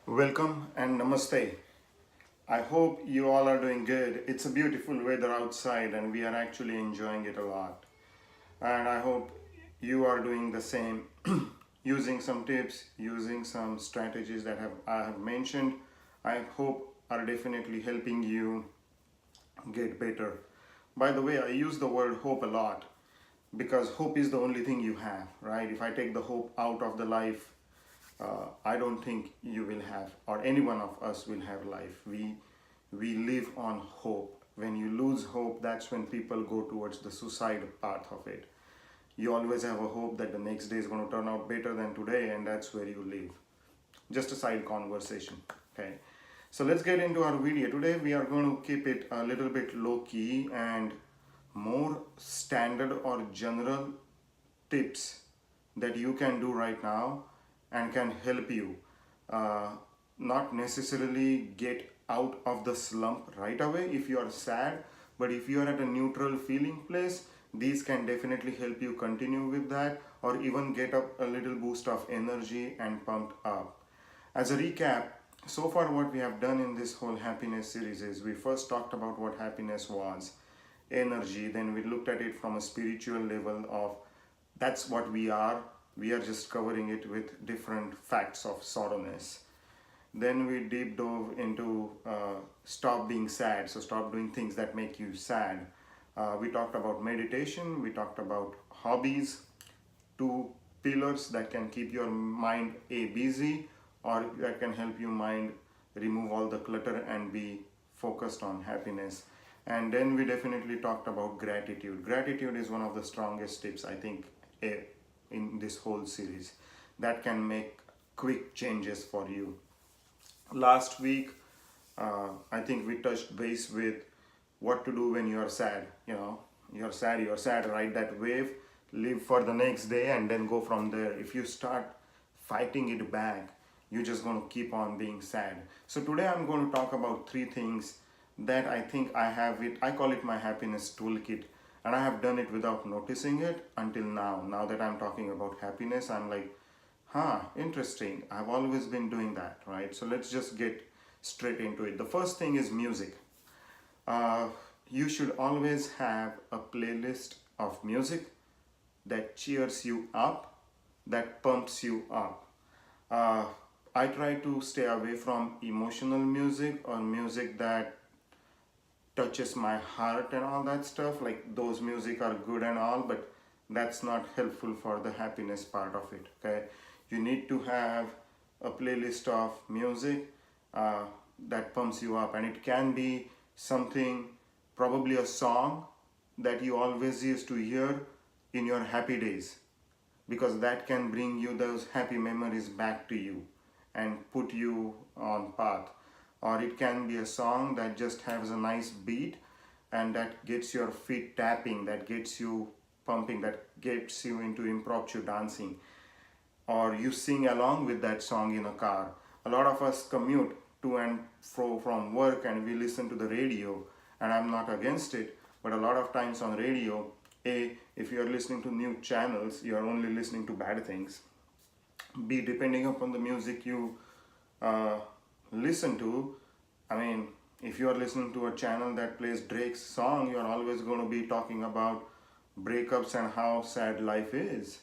Welcome and namaste. I hope you all are doing good. It's a beautiful weather outside and we are actually enjoying it a lot. And I hope you are doing the same, using some tips, using some strategies that I have mentioned. I hope are definitely helping you get better. By the way, I use the word hope a lot because hope is the only thing you have, right? If I take the hope out of the life, I don't think you will have, or any one of us will have life. We live on hope. When you lose hope, that's when people go towards the suicide path of it. You always have a hope that the next day is going to turn out better than today, and that's where you live. Just a side conversation. Okay, so let's get into our video. Today we are going to keep it a little bit low key and more standard or general tips that you can do right now and can help you uh, not necessarily get out of the slump right away if you are sad, but if you are at a neutral feeling place, these can definitely help you continue with that or even get up a little boost of energy and pumped up. As a recap, so far what we have done in this whole happiness series is we first talked about what happiness was, energy, then we looked at it from a spiritual level of that's what we are just covering it with different facts of sorrowness. Then we deep dove into stop being sad, so stop doing things that make you sad. We talked about meditation, we talked about hobbies, two pillars that can keep your mind busy or that can help you mind remove all the clutter and be focused on happiness. And then we definitely talked about gratitude. Gratitude is one of the strongest tips I think in this whole series that can make quick changes for you. Last week I think we touched base with what to do when you are sad. You're sad, ride that wave, live for the next day and then go from there. If you start fighting it back, you're just going to keep on being sad. So today I'm going to talk about three things that I think I call it my happiness toolkit, and I have done it without noticing it until now that I'm talking about happiness. I'm like, interesting, I've always been doing that, right? So let's just get straight into it. The first thing is music. uh, you should always have a playlist of music that cheers you up, that pumps you up. uh, I try to stay away from emotional music or music that touches my heart and all that stuff. Like those music are good and all, but that's not helpful for the happiness part of it. Okay, you need to have a playlist of music uh, that pumps you up, and it can be something, probably a song that you always used to hear in your happy days, because that can bring you those happy memories back to you and put you on path. Or it can be a song that just has a nice beat and that gets your feet tapping, that gets you pumping, that gets you into impromptu dancing, or you sing along with that song in a car. A lot of us commute to and fro from work and we listen to the radio, and I'm not against it, but a lot of times on radio, if you are listening to new channels, you are only listening to bad things. B, depending upon the music you uh, listen to, I mean, if you are listening to a channel that plays Drake's song, you're always going to be talking about breakups and how sad life is.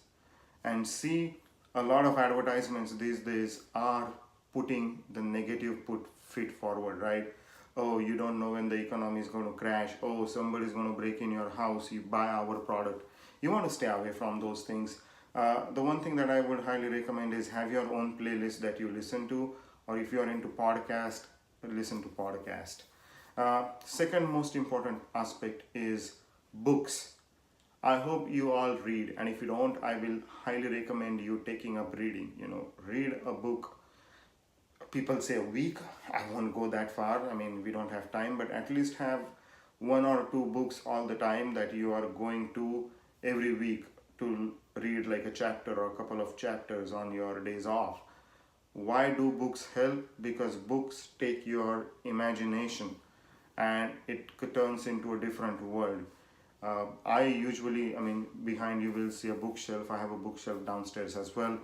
And C, a lot of advertisements these days are putting the negative put fit forward, right? Oh, you don't know when the economy is going to crash. Oh, somebody's going to break in your house. You buy our product. You want to stay away from those things. The one thing that I would highly recommend is have your own playlist that you listen to, or if you are into podcast, listen to podcast. Second most important aspect is books. I hope you all read, and if you don't, I will highly recommend you taking up reading. Read a book. People say a week. I won't go that far. I mean, we don't have time, but at least have one or two books all the time that you are going to every week to read, like a chapter or a couple of chapters on your days off. Why do books help? Because books take your imagination and it turns into a different world. Behind you will see a bookshelf. I have a bookshelf downstairs as well.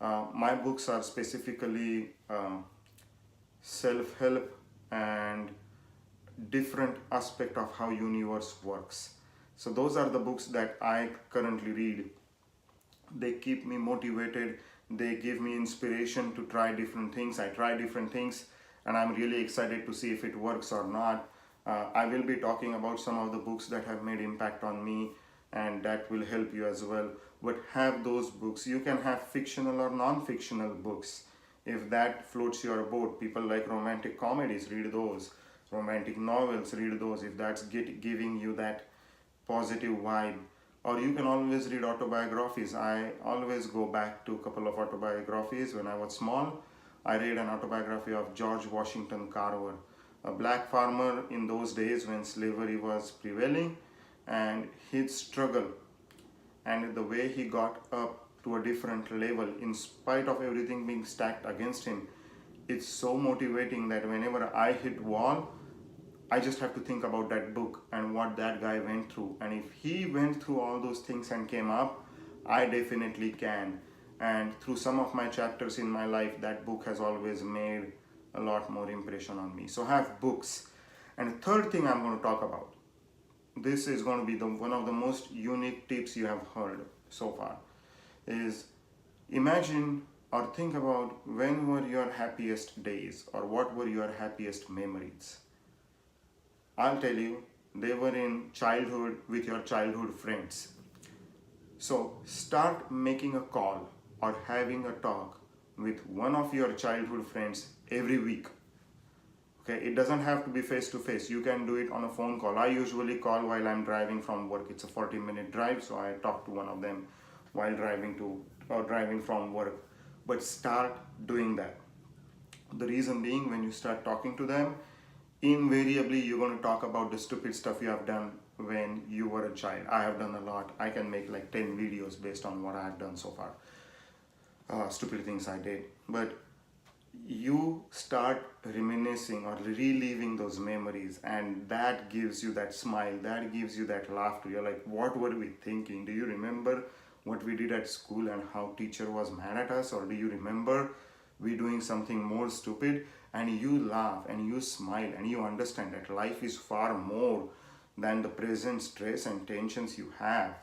My books are specifically self-help, and different aspect of how universe works. So those are the books that I currently read. They keep me motivated, they give me inspiration to try different things. I try different things and I'm really excited to see if it works or not. I will be talking about some of the books that have made impact on me, and that will help you as well. But have those books. You can have fictional or non-fictional books if that floats your boat. People like romantic comedies, read those. Romantic novels, read those if that's giving you that positive vibe. Or you can always read autobiographies. I always go back to a couple of autobiographies. When I was small, I read an autobiography of George Washington Carver, a black farmer in those days when slavery was prevailing, and his struggle and the way he got up to a different level in spite of everything being stacked against him. It's so motivating that whenever I hit wall, I just have to think about that book and what that guy went through. And if he went through all those things and came up, I definitely can. And through some of my chapters in my life, that book has always made a lot more impression on me. So have books. And the third thing I'm going to talk about, this is going to be one of the most unique tips you have heard so far, is imagine or think about when were your happiest days or what were your happiest memories. I'll tell you, they were in childhood with your childhood friends. So start making a call or having a talk with one of your childhood friends every week. Okay, it doesn't have to be face to face. You can do it on a phone call. I usually call while I'm driving from work. It's a 40-minute drive, so I talk to one of them while driving from work. But start doing that. The reason being, when you start talking to them, invariably you're going to talk about the stupid stuff you have done when you were a child. I have done a lot. I can make like 10 videos based on what I have done so far. Stupid things I did. But you start reminiscing or reliving those memories, and that gives you that smile, that gives you that laughter. You're like, what were we thinking? Do you remember what we did at school and how teacher was mad at us? Or do you remember we doing something more stupid? And you laugh and you smile and you understand that life is far more than the present stress and tensions you have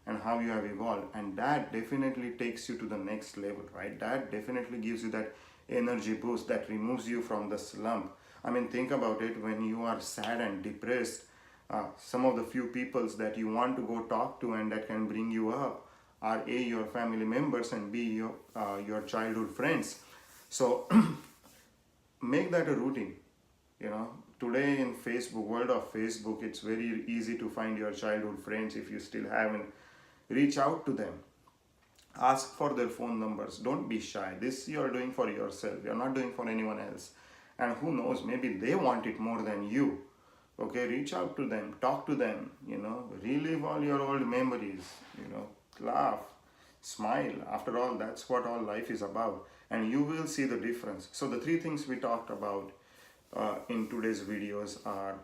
and how you have evolved. And that definitely takes you to the next level, right? That definitely gives you that energy boost that removes you from the slump. I mean, think about it. When you are sad and depressed, some of the few peoples that you want to go talk to and that can bring you up are A, your family members, and B, your childhood friends. So make that a routine. Today in world of Facebook, it's very easy to find your childhood friends. If you still haven't, reach out to them, ask for their phone numbers. Don't be shy. This you're doing for yourself, you're not doing for anyone else. And who knows, maybe they want it more than you. Okay, reach out to them, talk to them, relive all your old memories, laugh, smile. After all, that's what all life is about, and you will see the difference. So the three things we talked about in today's videos are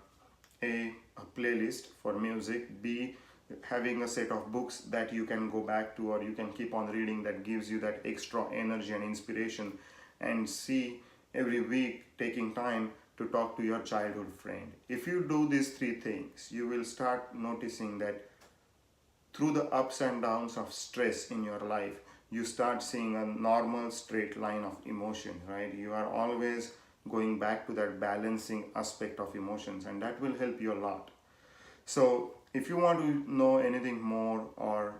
a playlist for music, B, having a set of books that you can go back to or you can keep on reading that gives you that extra energy and inspiration, and C, every week taking time to talk to your childhood friend. If you do these three things, you will start noticing that through the ups and downs of stress in your life, you start seeing a normal straight line of emotion, right? You are always going back to that balancing aspect of emotions, and that will help you a lot. So if you want to know anything more or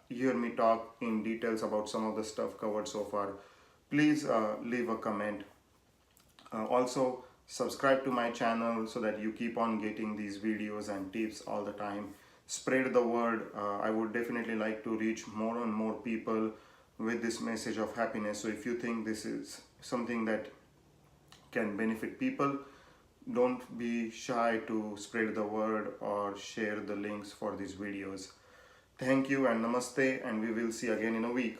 hear me talk in details about some of the stuff covered so far, please leave a comment. Also subscribe to my channel so that you keep on getting these videos and tips all the time. Spread the word. I would definitely like to reach more and more people with this message of happiness. So if you think this is something that can benefit people, don't be shy to spread the word or share the links for these videos. Thank you and namaste, and we will see again in a week.